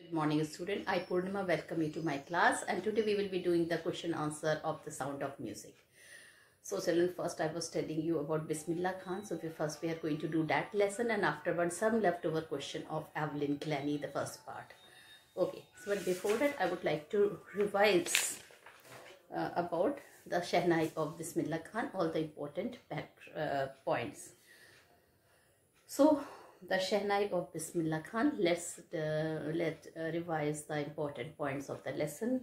Good morning student, I Purnima welcome you to my class, and today we will be doing the question answer of the sound of music. So children, first I was telling you about Bismillah Khan. So we are going to do that lesson, and afterwards some leftover question of Evelyn Glennie, the first part. Okay, so but before that I would like to revise about the Shehnai of Bismillah Khan, all the important points. So the Shehnai of Bismillah Khan. Let's revise the important points of the lesson.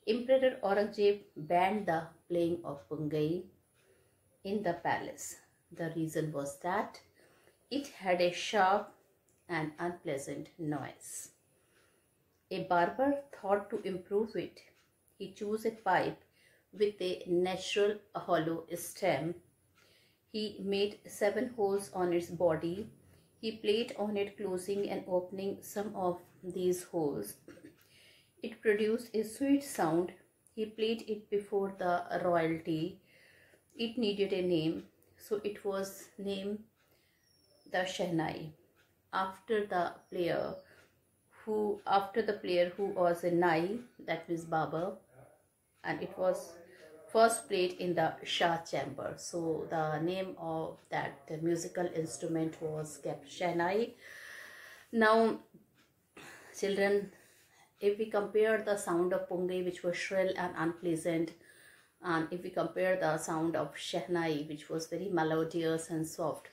Emperor Aurangzeb banned the playing of Pungai in the palace. The reason was that it had a sharp and unpleasant noise. A barber thought to improve it. He chose a pipe with a natural hollow stem. He made 7 holes on its body. He played on it, closing and opening some of these holes. It produced a sweet sound. He played it before the royalty. It needed a name, so it was named the Shehnai after the player who was a Nai, that means Baba, and it was first played in the Shah chamber. So the name of that musical instrument was kept Shehnai. Now children, if we compare the sound of Pungai, which was shrill and unpleasant, and if we compare the sound of Shehnai, which was very melodious and soft,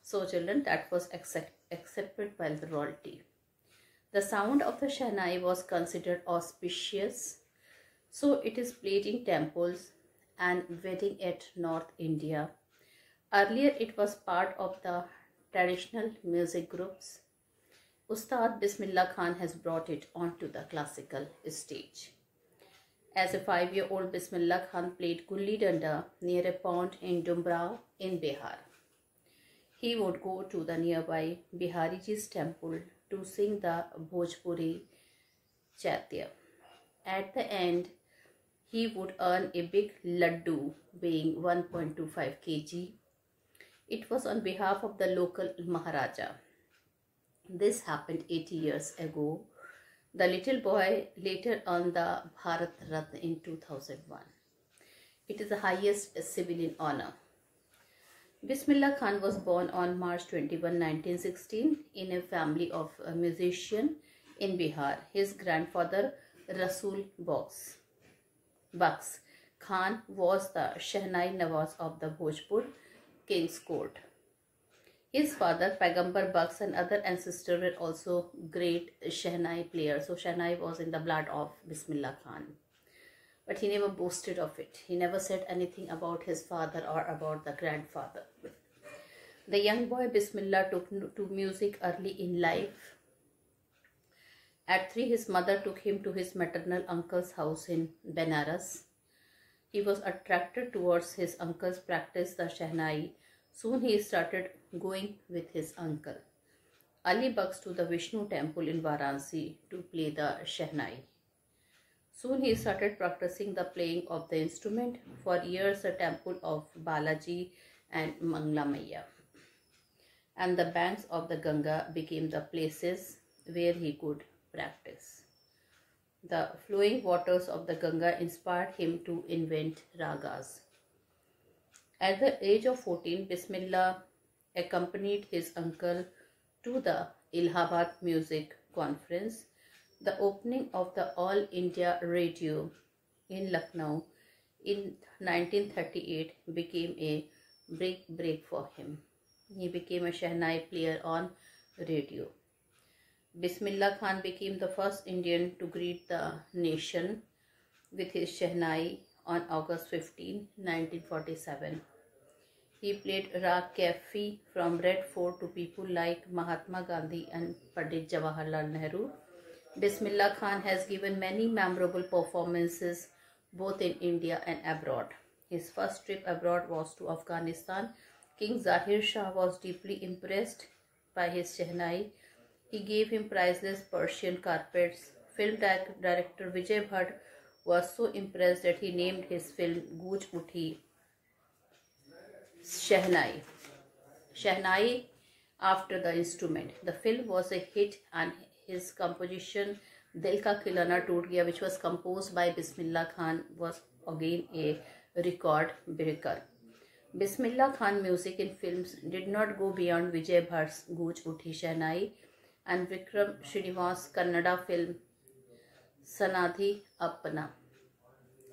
so children, that was accepted by the royalty. The sound of the Shehnai was considered auspicious, so it is played in temples and wedding at North India. Earlier it was part of the traditional music groups. Ustad Bismillah Khan has brought it onto the classical stage. As a 5-year-old, Bismillah Khan played Gulli Danda near a pond in Dumbrao in Bihar. He would go to the nearby Bihariji's temple to sing the Bhojpuri Chaitya. At the end, he would earn a big laddu weighing 1.25 kg. It was on behalf of the local Maharaja. This happened 80 years ago. The little boy later earned the Bharat Ratna in 2001. It is the highest civilian honor. Bismillah Khan was born on March 21, 1916 in a family of a musician in Bihar. His grandfather Rasul Bux Khan was the Shehnai Nawaz of the Bhojpur King's Court. His father Pagambar Bux and other ancestors were also great Shehnai players. So Shehnai was in the blood of Bismillah Khan. But he never boasted of it. He never said anything about his father or about the grandfather. The young boy Bismillah took to music early in life. At 3, his mother took him to his maternal uncle's house in Benares. He was attracted towards his uncle's practice, the Shehnai. Soon he started going with his uncle Ali Bux to the Vishnu temple in Varanasi to play the Shehnai. Soon he started practicing the playing of the instrument. For years, the temple of Balaji and Manglamaya and the banks of the Ganga became the places where he could practice. The flowing waters of the Ganga inspired him to invent ragas. At the age of 14, Bismillah accompanied his uncle to the Allahabad Music Conference. The opening of the All India Radio in Lucknow in 1938 became a break for him. He became a Shehnai player on radio. Bismillah Khan became the first Indian to greet the nation with his Shehnai on August 15, 1947. He played Rag Kaifi from Red Fort to people like Mahatma Gandhi and Pandit Jawaharlal Nehru. Bismillah Khan has given many memorable performances both in India and abroad. His first trip abroad was to Afghanistan. King Zahir Shah was deeply impressed by his Shehnai. He gave him priceless Persian carpets. Film director Vijay Bhatt was so impressed that he named his film Gooj Uthi Shehnai. Shehnai after the instrument. The film was a hit and his composition Dil Ka Khilana Toot Gaya, which was composed by Bismillah Khan, was again a record breaker. Bismillah Khan music in films did not go beyond Vijay Bhatt's Gooj Uthi Shehnai and Vikram Srinivas' Kannada film Sanadhi Appana.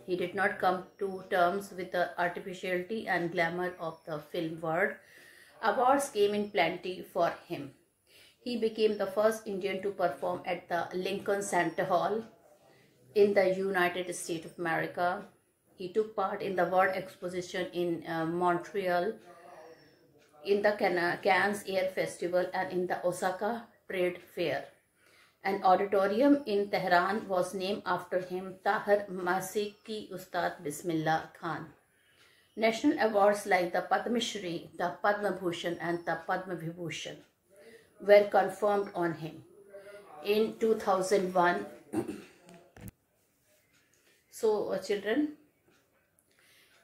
He did not come to terms with the artificiality and glamour of the film world. Awards came in plenty for him. He became the first Indian to perform at the Lincoln Center Hall in the United States of America. He took part in the World Exposition in Montreal, in the Cannes Air Festival, and in the Osaka Trade Fair. An auditorium in Tehran was named after him, Tahir Masiki Ustad Bismillah Khan. National awards like the Padma Shri, the Padma Bhushan, and the Padma Vibhushan were conferred on him in 2001. So, children,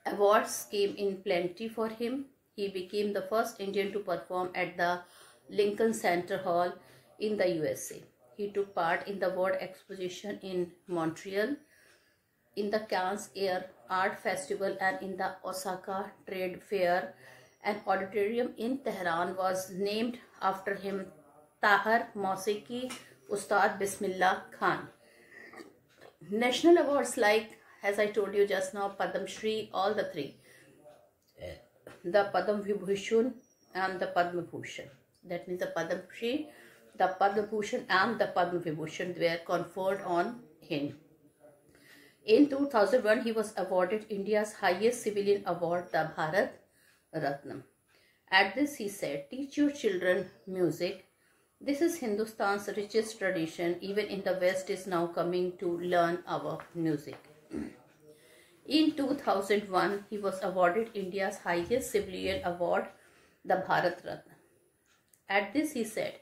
awards came in plenty for him. He became the first Indian to perform at the Lincoln Center Hall in the USA. He took part in the World Exposition in Montreal, in the Cannes Air Art Festival, and in the Osaka Trade Fair. An auditorium in Tehran was named after him, Tahir Mausiki Ustad Bismillah Khan. National awards like, as I told you just now, Padma Shri, all the three, the Padma Vibhushan and the Padma Bhushan. That means the Padma Shri, the Padma Bhushan and the Padma Vibhushan were conferred on him. In 2001, he was awarded India's highest civilian award, the Bharat Ratna. At this, he said, "Teach your children music. This is Hindustan's richest tradition. Even in the West is now coming to learn our music." In 2001, he was awarded India's highest civilian award, the Bharat Ratna. At this, he said,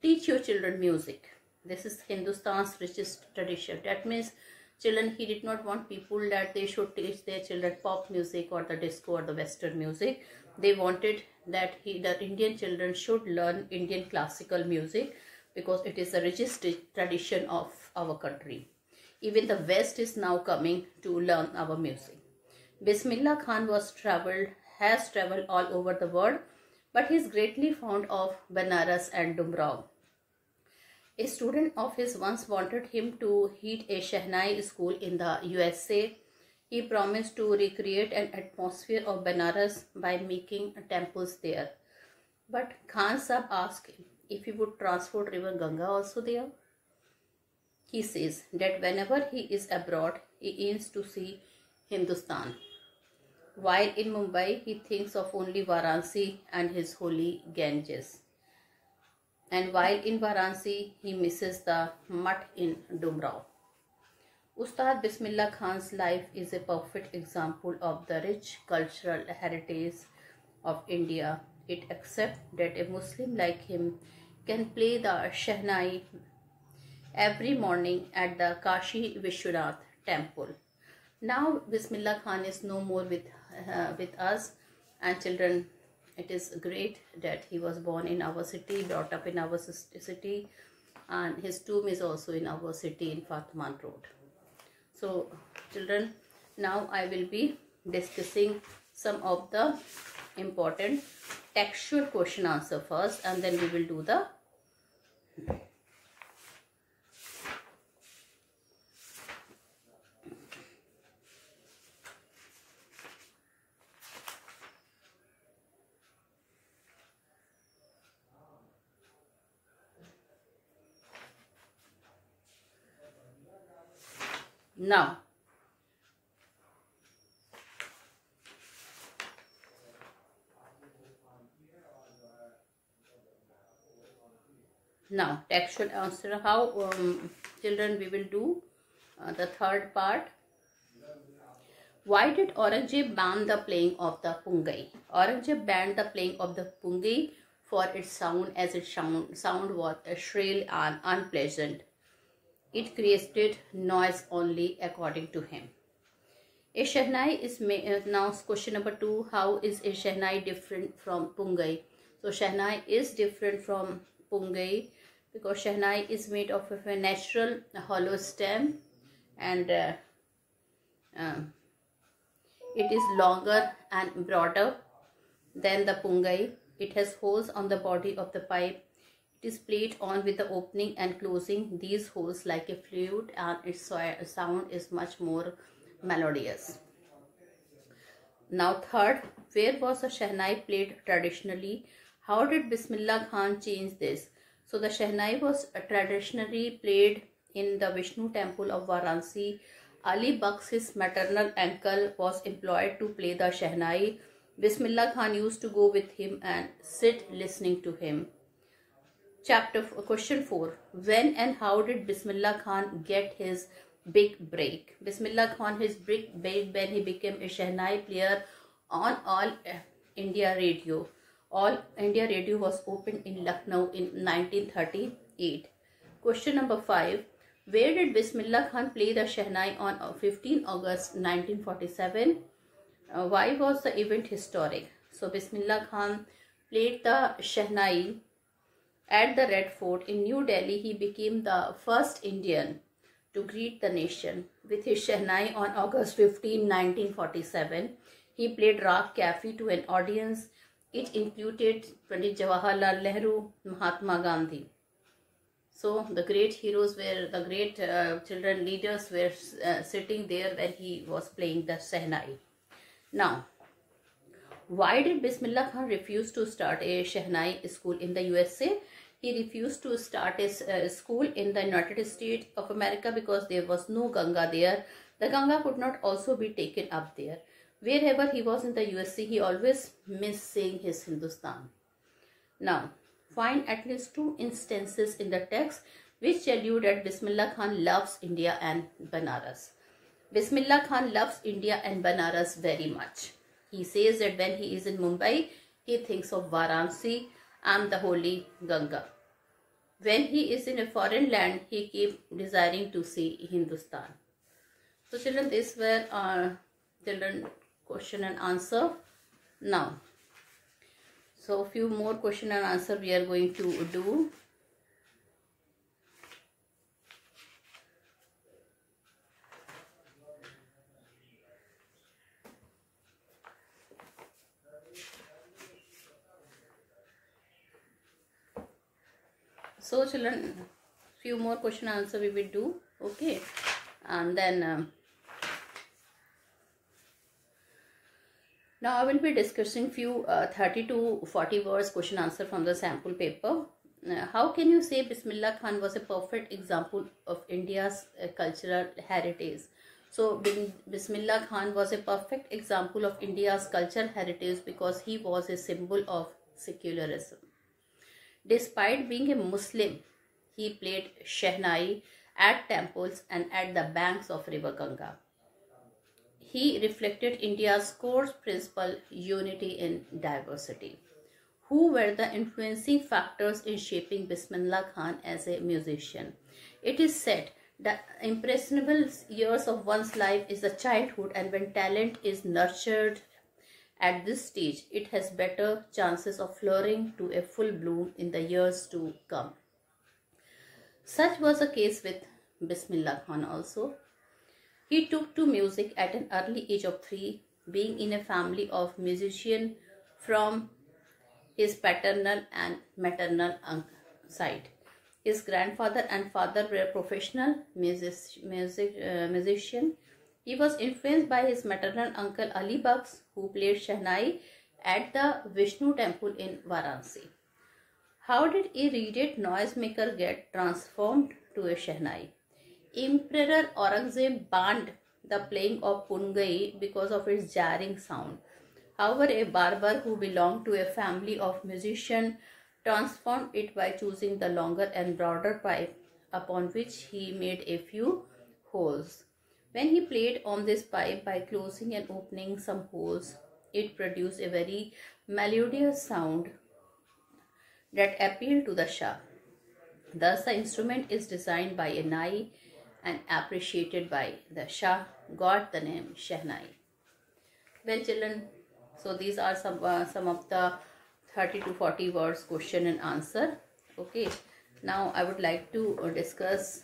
"Teach your children music. This is Hindustan's richest tradition." That means, children, he did not want people that they should teach their children pop music or the disco or the Western music. They wanted that the Indian children should learn Indian classical music because it is the richest tradition of our country. Even the West is now coming to learn our music. Bismillah Khan has traveled all over the world, but he is greatly fond of Banaras and Dumrao. A student of his once wanted him to head a Shehnai school in the USA. He promised to recreate an atmosphere of Banaras by making temples there. But Khan Sahib asked him if he would transport River Ganga also there. He says that whenever he is abroad, he aims to see Hindustan. While in Mumbai, he thinks of only Varanasi and his holy Ganges. And while in Varanasi, he misses the mutt in Dumrao. Ustad Bismillah Khan's life is a perfect example of the rich cultural heritage of India. It accepts that a Muslim like him can play the Shehnai every morning at the Kashi Vishwanath temple. Now Bismillah Khan is no more with us, and children, it is great that he was born in our city, brought up in our city, and his tomb is also in our city in Fatman Road. So children, now I will be discussing some of the important textual question answer first, and then we will do the now. Now, textual answer. How, children, we will do the third part. Why did Aurangzeb ban the playing of the Pungai? Aurangzeb banned the playing of the Pungai for its sound, as its sound was shrill and unpleasant. It created noise only, according to him. A Shehnai is now question number 2. How is a Shehnai different from Pungai? So Shehnai is different from Pungai because Shehnai is made of a natural hollow stem, and it is longer and broader than the pungai. It has holes on the body of the pipe. It is played on with the opening and closing these holes like a flute, and its sound is much more melodious. Now third, where was the Shehnai played traditionally? How did Bismillah Khan change this? So the Shehnai was traditionally played in the Vishnu temple of Varanasi. Ali Baksh, his maternal uncle, was employed to play the Shehnai. Bismillah Khan used to go with him and sit listening to him. Question 4. When and how did Bismillah Khan get his big break? Bismillah Khan his big break when he became a Shehnai player on All India Radio. All India Radio was opened in Lucknow in 1938. Question number 5. Where did Bismillah Khan play the Shehnai on 15 August 1947? Why was the event historic? So Bismillah Khan played the Shehnai at the Red Fort in New Delhi. He became the first Indian to greet the nation with his Shehnai on August 15, 1947. He played Raag Kafi to an audience. It included Pandit Jawaharlal Nehru, Mahatma Gandhi. So the great heroes were, the great children leaders were sitting there when he was playing the Shehnai. Now, why did Bismillah Khan refuse to start a Shehnai school in the USA? He refused to start a school in the United States of America because there was no Ganga there. The Ganga could not also be taken up there. Wherever he was in the USA, he always missed saying his Hindustan. Now, find at least 2 instances in the text which tell you that Bismillah Khan loves India and Banaras. Bismillah Khan loves India and Banaras very much. He says that when he is in Mumbai, he thinks of Varanasi and the holy Ganga. When he is in a foreign land, he keeps desiring to see Hindustan. So children, these were children question and answer. Now, so few more question and answer we are going to do. So children, few more question and answer we will do, okay, and then now I will be discussing few 30 to 40 words question answer from the sample paper. How can you say Bismillah Khan was a perfect example of India's cultural heritage? So Bismillah Khan was a perfect example of India's cultural heritage because he was a symbol of secularism. Despite being a Muslim, he played Shehnai at temples and at the banks of River Ganga. He reflected India's core principle, unity in diversity. Who were the influencing factors in shaping Bismillah Khan as a musician? It is said that impressionable years of one's life is the childhood, and when talent is nurtured at this stage, it has better chances of flourishing to a full bloom in the years to come. Such was the case with Bismillah Khan also. He took to music at an early age of 3, being in a family of musicians from his paternal and maternal side. His grandfather and father were professional musicians. He was influenced by his maternal uncle Ali Baksh, who played Shehnai at the Vishnu temple in Varanasi. How did a reeded noisemaker get transformed to a Shehnai? Emperor Aurangzeb banned the playing of pungai because of its jarring sound. However, a barber who belonged to a family of musicians transformed it by choosing the longer and broader pipe, upon which he made a few holes. When he played on this pipe by closing and opening some holes, it produced a very melodious sound that appealed to the Shah. Thus, the instrument is designed by a Nai and appreciated by the Shah, got the name Shehnai. Well children, so these are some of the 30 to 40 words question and answer. Okay, Now I would like to discuss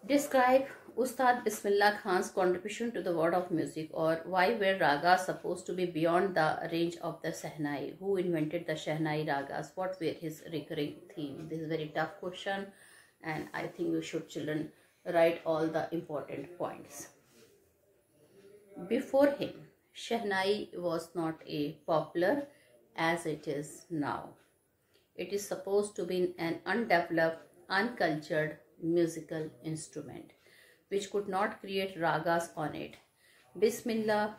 describe Ustad Bismillah Khan's contribution to the world of music, or why were ragas supposed to be beyond the range of the Shehnai? Who invented the Shehnai ragas? What were his recurring theme? This is a very tough question, and I think you should, children, write all the important points. Before him, Shehnai was not a popular as it is now. It is supposed to be an undeveloped, uncultured musical instrument which could not create ragas on it. Bismillah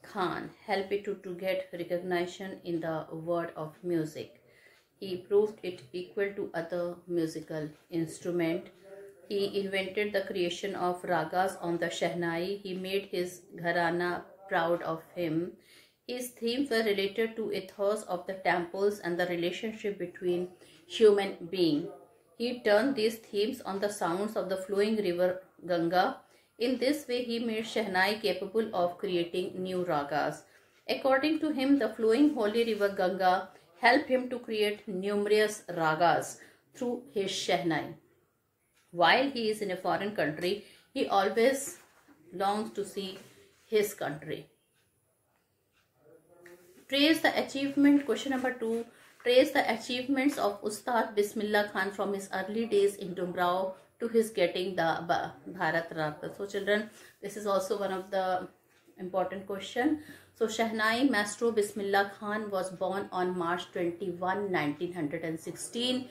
Khan helped it to get recognition in the world of music. He proved it equal to other musical instruments. He invented the creation of ragas on the Shehnai. He made his gharana proud of him. His themes were related to ethos of the temples and the relationship between human beings. He turned these themes on the sounds of the flowing river Ganga. In this way, he made Shehnai capable of creating new ragas. According to him, the flowing holy river Ganga helped him to create numerous ragas through his Shehnai. While he is in a foreign country, he always longs to see his country. Trace the achievement. Question number 2. Trace the achievements of Ustad Bismillah Khan from his early days in Dumrao to his getting the Bharat Ratna. So children, this is also one of the important question. So Shehnai Maestro Bismillah Khan was born on March 21, 1916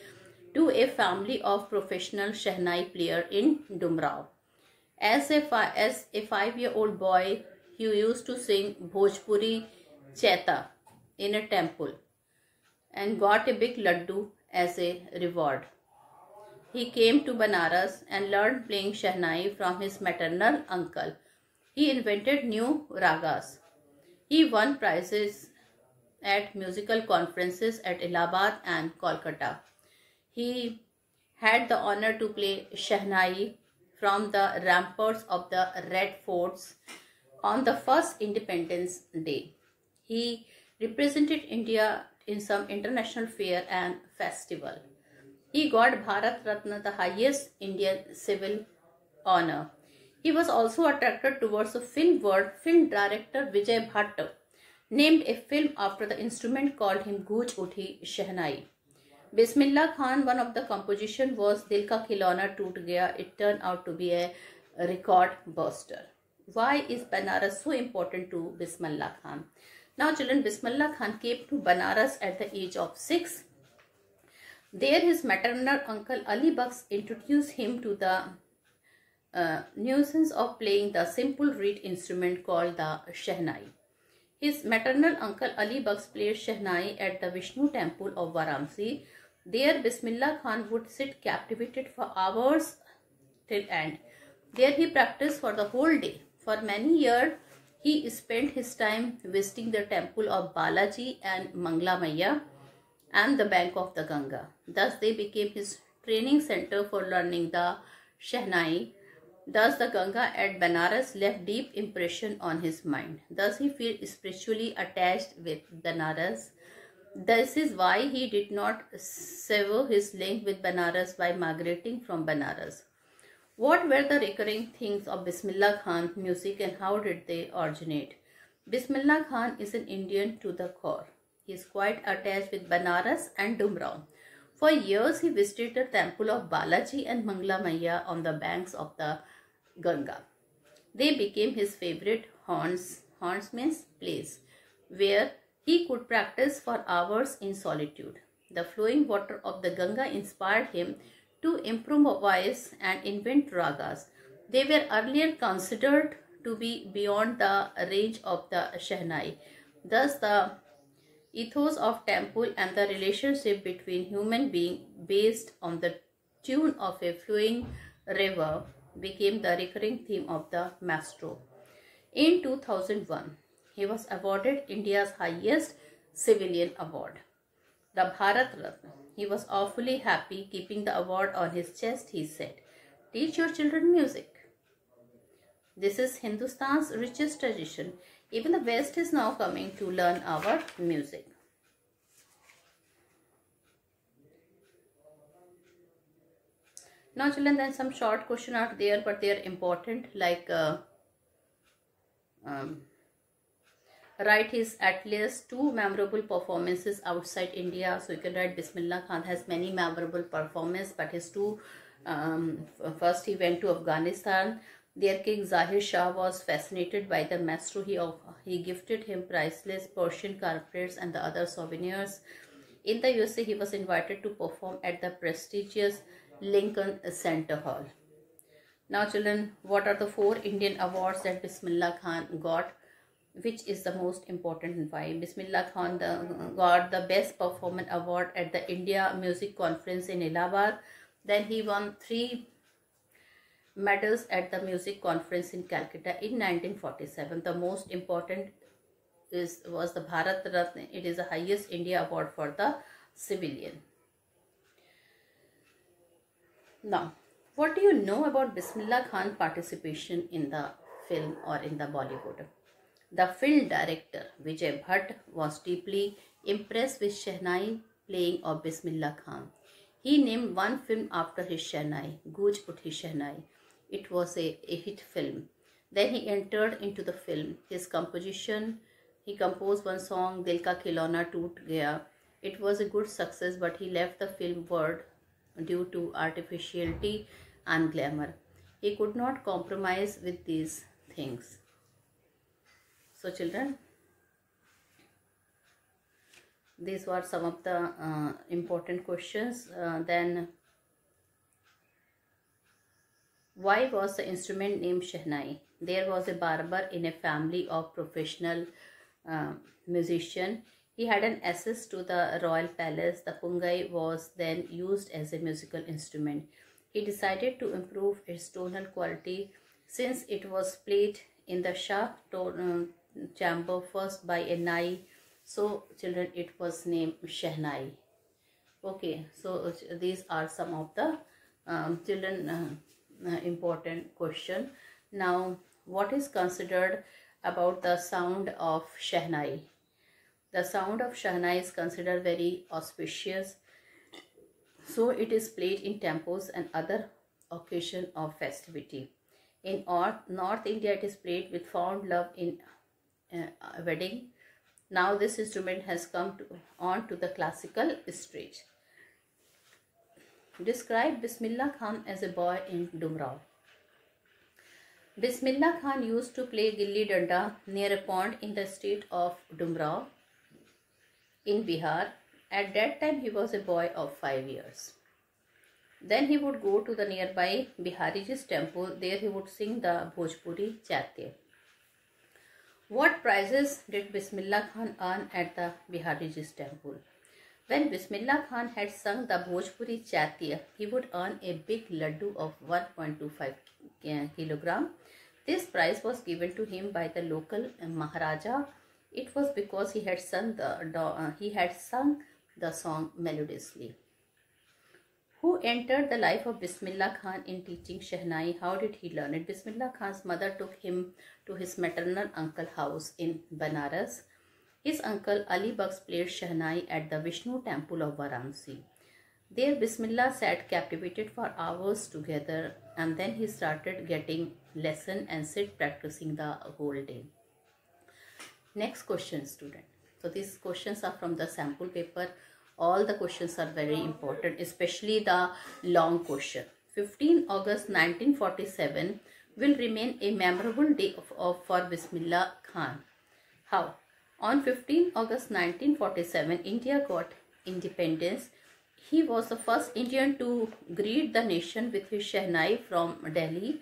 to a family of professional Shehnai player in Dumrao. As a 5-year-old boy, he used to sing Bhojpuri Chaita in a temple and got a big laddu as a reward. He came to Banaras and learned playing Shehnai from his maternal uncle. He invented new ragas. He won prizes at musical conferences at Allahabad and Kolkata. He had the honor to play Shehnai from the ramparts of the Red Forts on the first Independence Day. He represented India in some international fair and festival. He got Bharat Ratna, the highest Indian civil honor. He was also attracted towards the film world. Film director Vijay Bhatt named a film after the instrument, called him Gooj Uthi Shehnai. Bismillah Khan, one of the composition was Dil Ka Khilona Toot Gaya. It turned out to be a record buster. Why is Banaras so important to Bismillah Khan? Now children, Bismillah Khan came to Banaras at the age of 6. There his maternal uncle Ali Bakhsh introduced him to the nuisance of playing the simple reed instrument called the Shehnai. His maternal uncle Ali Bakhsh played Shehnai at the Vishnu temple of Varanasi. There Bismillah Khan would sit captivated for hours till end. There he practiced for the whole day. For many years, he spent his time visiting the temple of Balaji and Mangla Maiya and the bank of the Ganga. Thus they became his training center for learning the Shehnai. Thus the Ganga at Banaras left deep impression on his mind. Thus he felt spiritually attached with Banaras. This is why he did not sever his link with Banaras by migrating from Banaras. What were the recurring themes of Bismillah Khan's music and how did they originate? Bismillah Khan is an Indian to the core. He is quite attached with Banaras and Dumrao. For years he visited the temple of Balaji and Mangla Maiya on the banks of the Ganga. They became his favorite haunts means place, where he could practice for hours in solitude. The flowing water of the Ganga inspired him to improvise and invent ragas. They were earlier considered to be beyond the range of the Shehnai. Thus the ethos of temple and the relationship between human beings based on the tune of a flowing river became the recurring theme of the maestro. In 2001, he was awarded India's highest civilian award. the Bharat Ratna. He was awfully happy keeping the award on his chest, he said. Teach your children music. This is Hindustan's richest tradition. Even the West is now coming to learn our music. Now children, then some short questions are there, but they are important, like write his at least 2 memorable performances outside India. So you can write Bismillah Khan has many memorable performances, but his two, first he went to Afghanistan. Their king Zahir Shah was fascinated by the maestro. He gifted him priceless Persian carpets and the other souvenirs. In the USA, he was invited to perform at the prestigious Lincoln Center Hall. Now children, what are the 4 Indian awards that Bismillah Khan got? Which is the most important and why? Bismillah Khan got the Best Performance Award at the India Music Conference in Allahabad. Then he won 3 medals at the Music Conference in Calcutta in 1947. The most important was the Bharat Ratna. It is the highest India award for the civilian. Now, what do you know about Bismillah Khan's participation in the film or in the Bollywood? The film director Vijay Bhatt was deeply impressed with Shehnai playing of Bismillah Khan. He named one film after his Shehnai, Gooj Uthi Shehnai. It was a hit film. Then he entered into the film. His composition, he composed one song, Dil Ka Khilona Toot Gaya. It was a good success, but he left the film world due to artificiality and glamour. He could not compromise with these things. So children, these were some of the important questions. Then, why was the instrument named Shehnai? There was a barber in a family of professional musician. He had an access to the royal palace. The pungai was then used as a musical instrument. He decided to improve its tonal quality since it was played in the Shah chamber first by a nai. So children, it was named Shehnai. Okay, so these are some of the children important question. Now, what is considered about the sound of Shehnai? The sound of Shehnai is considered very auspicious. So it is played in temples and other occasion of festivity. In North India, it is played with fond love in wedding. Now this instrument has come on to the classical stage. Describe Bismillah Khan as a boy in Dumrao. Bismillah Khan used to play gilli danda near a pond in the state of Dumrao in Bihar. At that time, he was a boy of 5 years. Then he would go to the nearby Bihariji's temple. There he would sing the Bhojpuri Chaitya. What prizes did Bismillah Khan earn at the Bihariji's temple? When Bismillah Khan had sung the Bhojpuri Chaitya, he would earn a big laddu of 1.25 kilogram. This prize was given to him by the local Maharaja. It was because he had sung the song melodiously. Who entered the life of Bismillah Khan in teaching Shehnai? How did he learn it? Bismillah Khan's mother took him to his maternal uncle house in Banaras. His uncle Ali Baksh played Shehnai at the Vishnu temple of Varanasi. There Bismillah sat captivated for hours together, and then he started getting lesson and sit practicing the whole day. Next question, student. So these questions are from the sample paper. All the questions are very important, especially the long question. 15 August 1947 will remain a memorable day for Bismillah Khan. How? On 15 August 1947, India got independence. He was the first Indian to greet the nation with his Shehnai from Delhi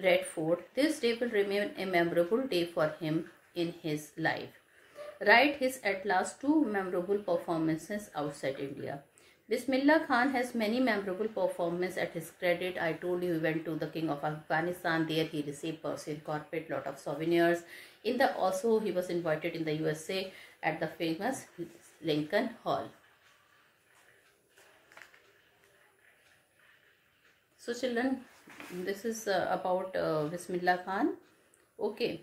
Red Fort. This day will remain a memorable day for him in his life. Write his at last 2 memorable performances outside India. Bismillah Khan has many memorable performances at his credit. I told you he went to the King of Afghanistan. There he received Persian carpet, lot of souvenirs. Also he was invited in the USA at the famous Lincoln Hall. So children, this is about Bismillah Khan. Okay,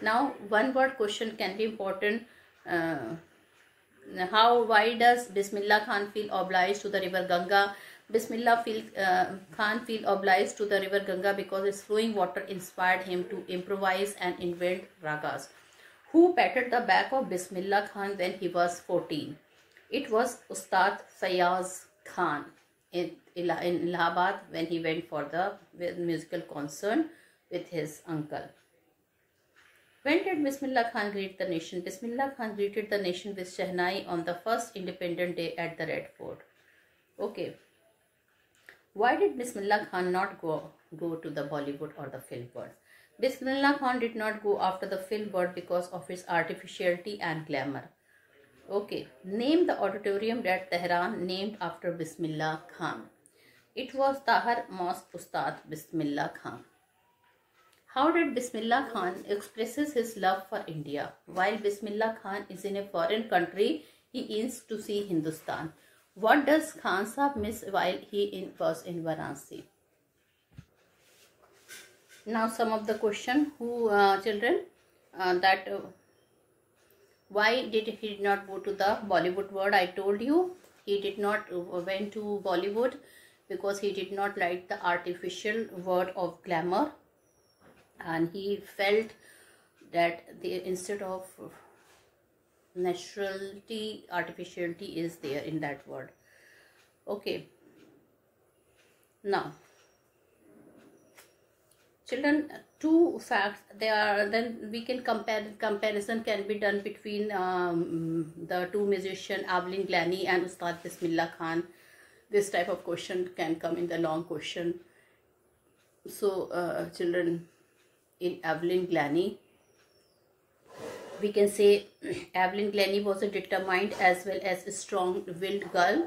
now one word question can be important. Why does Bismillah Khan feel obliged to the river Ganga? Khan feel obliged to the river Ganga because its flowing water inspired him to improvise and invent ragas. Who patted the back of Bismillah Khan when he was 14? It was Ustad Fayaz Khan in Allahabad when he went for the musical concert with his uncle. When did Bismillah Khan greet the nation? Bismillah Khan greeted the nation with Shehnai on the first independent day at the Red Fort. Okay. Why did Bismillah Khan not go to the Bollywood or the film world? Bismillah Khan did not go after the film world because of its artificiality and glamour. Okay. Name the auditorium at Tehran named after Bismillah Khan. It was Tahir Mosque Ustad Bismillah Khan. How did Bismillah Khan expresses his love for India? While Bismillah Khan is in a foreign country, he aims to see Hindustan. What does Khan Sahab miss while he was in Varanasi? Now some of the question, children, why did he not go to the Bollywood world? I told you he did not went to Bollywood because he did not like the artificial word of glamour. And he felt that instead of naturality, artificiality is there in that word. Okay. Now, children, two facts then we can comparison can be done between the two musicians Aveline Glani and Ustad Bismillah Khan. This type of question can come in the long question. So children, in Aveline Glani, we can say Aveline Glani was a determined as well as a strong-willed girl.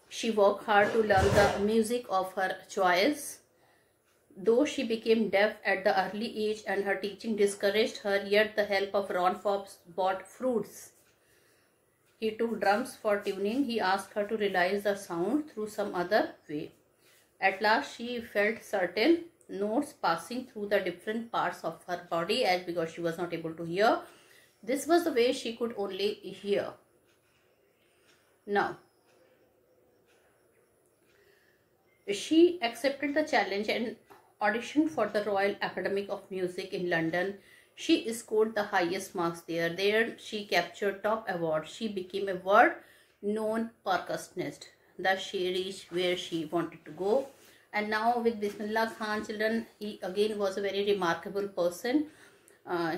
She worked hard to learn the music of her choice. Though she became deaf at the early age and her teaching discouraged her, yet the help of Ron Forbes brought fruits. He took drums for tuning. He asked her to realize the sound through some other way. At last, she felt certain notes passing through the different parts of her body, as because she was not able to hear. This was the way she could only hear. Now, she accepted the challenge and auditioned for the Royal Academy of Music in London. She scored the highest marks there. There she captured top awards. She became a world-known percussionist. Thus she reached where she wanted to go. And now with Bismillah Khan, children, he again was a very remarkable person.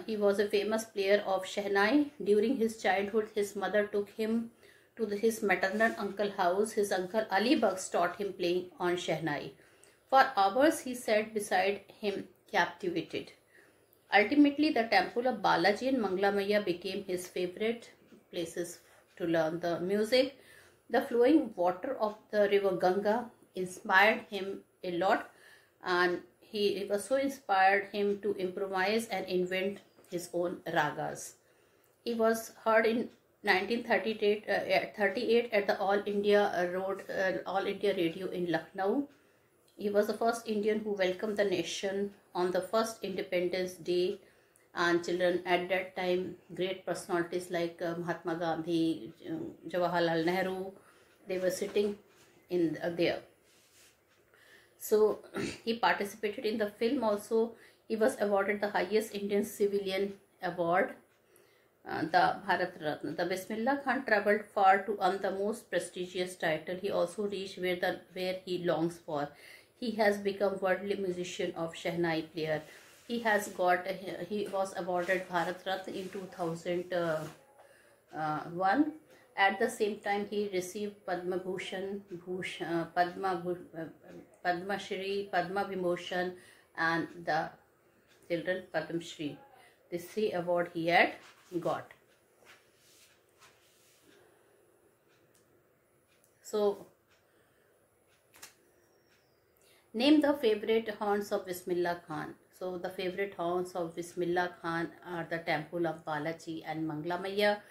He was a famous player of Shehnai. During his childhood, his mother took him to his maternal uncle house. His uncle Ali Bugs taught him playing on Shehnai. For hours, he sat beside him, captivated. Ultimately, the temple of Balaji and Mangla Maiya became his favorite places to learn the music. The flowing water of the river Ganga inspired him a lot, and it was so inspired him to improvise and invent his own ragas. He was heard in 1938 at the All India Radio in Lucknow. He was the first Indian who welcomed the nation on the first Independence Day. And children, at that time, great personalities like Mahatma Gandhi, Jawaharlal Nehru, they were sitting in there. So he participated in the film also. He was awarded the highest Indian civilian award, the Bharat Ratna. The Bismillah Khan travelled far to earn the most prestigious title. He also reached where he longs for. He has become worldly musician of Shehnai player. He was awarded Bharat Ratna in 2001. At the same time, he received Padma Bhushan, Padma Shri, Padma Vibhushan, and the children Padma Shri. These three awards he had got. So, name the favorite haunts of Bismillah Khan. So, the favorite haunts of Bismillah Khan are the temple of Balaji and Mangla Maiya,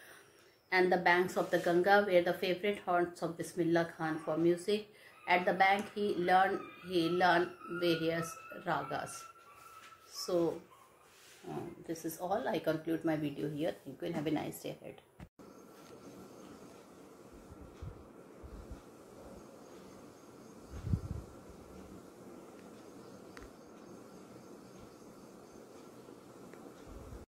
and the banks of the Ganga were the favorite haunts of Bismillah Khan for music. At the bank he learned various ragas. So this is all. I conclude my video here. Thank you and have a nice day ahead.